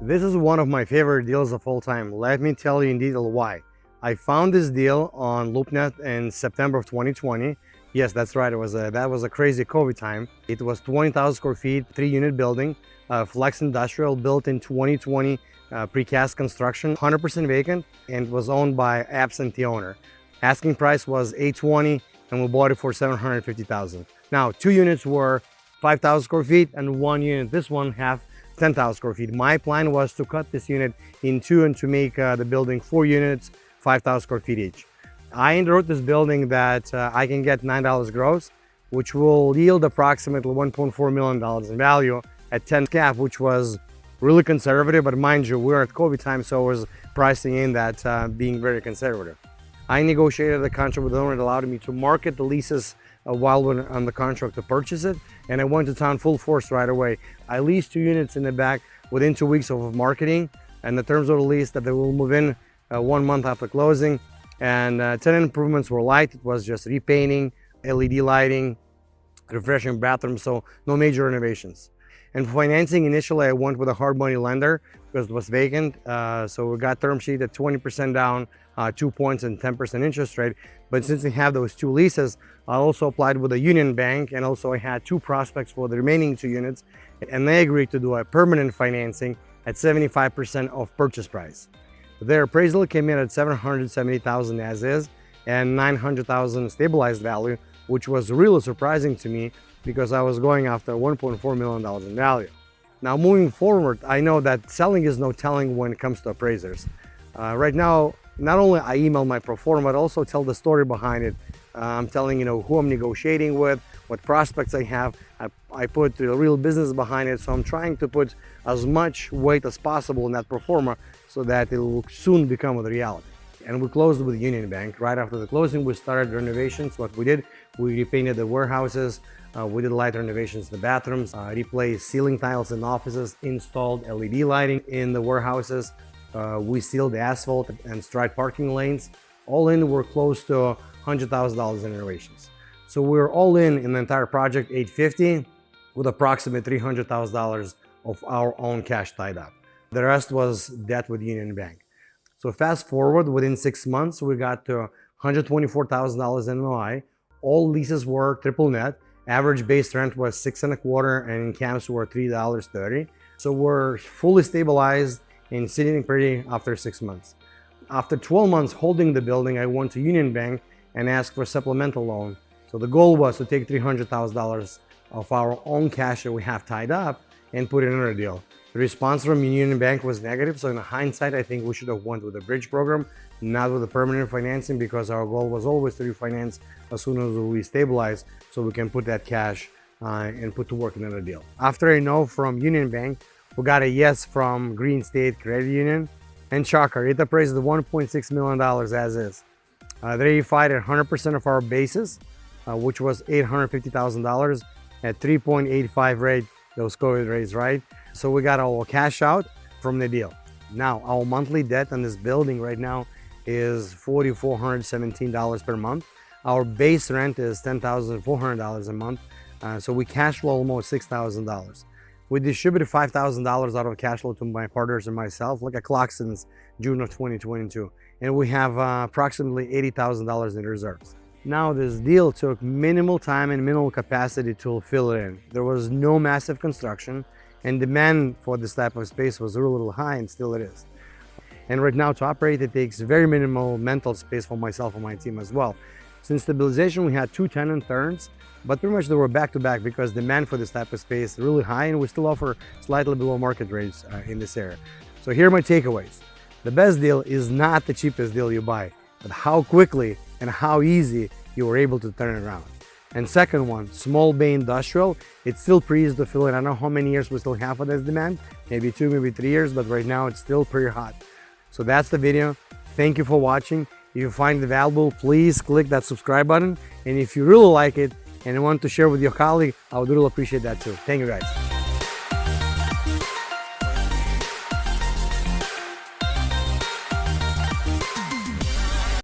This is one of my favorite deals of all time. Let me tell you in detail why. I found this deal on LoopNet in September of 2020. Yes, that's right. That was a crazy COVID time. It was 20,000 square feet, 3-unit building, flex industrial, built in 2020, precast construction, 100% vacant, and was owned by absentee owner. Asking price was $820, and we bought it for $750,000. Now, 2 units were 5,000 square feet, and 1 unit, this one, half 10,000 square feet. My plan was to cut this unit in two and to make the building 4 units, 5,000 square feet each. I underwrote this building that I can get $9 gross, which will yield approximately $1.4 million in value at 10 cap, which was really conservative. But mind you, we're at COVID time, so I was pricing in that being very conservative. I negotiated the contract with the owner that allowed me to market the leases while we're on the contract to purchase it, and I went to town full force right away. I leased 2 units in the back within 2 weeks of marketing, and the terms of the lease that they will move in 1 month after closing. And tenant improvements were light. It was just repainting, LED lighting, refreshing bathrooms, so no major renovations. And for financing, initially I went with a hard money lender because it was vacant. So we got term sheet at 20% down, 2 points and 10% interest rate. But since we have those 2 leases, I also applied with a Union Bank, and also I had 2 prospects for the remaining 2 units. And they agreed to do a permanent financing at 75% of purchase price. Their appraisal came in at $770,000 as is, and $900,000 stabilized value, which was really surprising to me because I was going after $1.4 million in value. Now moving forward, I know that selling is no telling when it comes to appraisers. Right now, not only I email my pro forma, but also tell the story behind it. I'm telling who I'm negotiating with, what prospects I have. I put the real business behind it, so I'm trying to put as much weight as possible in that pro forma so that it will soon become a reality. And we closed with Union Bank. Right after the closing, we started renovations. What we did, we repainted the warehouses, we did light renovations in the bathrooms, replaced ceiling tiles in offices, installed LED lighting in the warehouses. We sealed the asphalt and striped parking lanes. All in, we're close to $100,000 in renovations. So we're all in the entire project, $850, with approximately $300,000 of our own cash tied up. The rest was debt with Union Bank. So fast forward, within 6 months, we got to $124,000 in NOI. All leases were triple net. Average base rent was $6.25, and in camps were $3.30. So we're fully stabilized and sitting pretty after 6 months. After 12 months holding the building, I went to Union Bank and asked for a supplemental loan. So the goal was to take $300,000 of our own cash that we have tied up and put it in a deal. The response from Union Bank was negative, so in hindsight, I think we should have went with a bridge program, not with a permanent financing, because our goal was always to refinance as soon as we stabilize so we can put that cash and put to work another deal. After a no from Union Bank, we got a yes from Green State Credit Union, and shocker, it appraised at $1.6 million as is. They verified at 100% of our basis, which was $850,000 at 3.85 rate, those COVID rates, right? So we got our cash out from the deal. Now, our monthly debt on this building right now is $4,417 per month. Our base rent is $10,400 a month. So we cash flow almost $6,000. We distributed $5,000 out of cash flow to my partners and myself, like a clock, since June of 2022. And we have approximately $80,000 in reserves. Now, this deal took minimal time and minimal capacity to fill it in. There was no massive construction, and demand for this type of space was really high, and still it is. And right now, to operate, it takes very minimal mental space for myself and my team as well. Since stabilization, we had 2 tenant turns, but pretty much they were back-to-back because demand for this type of space is really high, and we still offer slightly below market rates in this area. So here are my takeaways. The best deal is not the cheapest deal you buy, but how quickly and how easy you were able to turn it around. And second one, small bay industrial, it's still pretty easy to fill in. I don't know how many years we still have for this demand, maybe 2, maybe 3 years, but right now it's still pretty hot. So that's the video. Thank you for watching. If you find it valuable, please click that subscribe button. And if you really like it and want to share with your colleague, I would really appreciate that too. Thank you guys.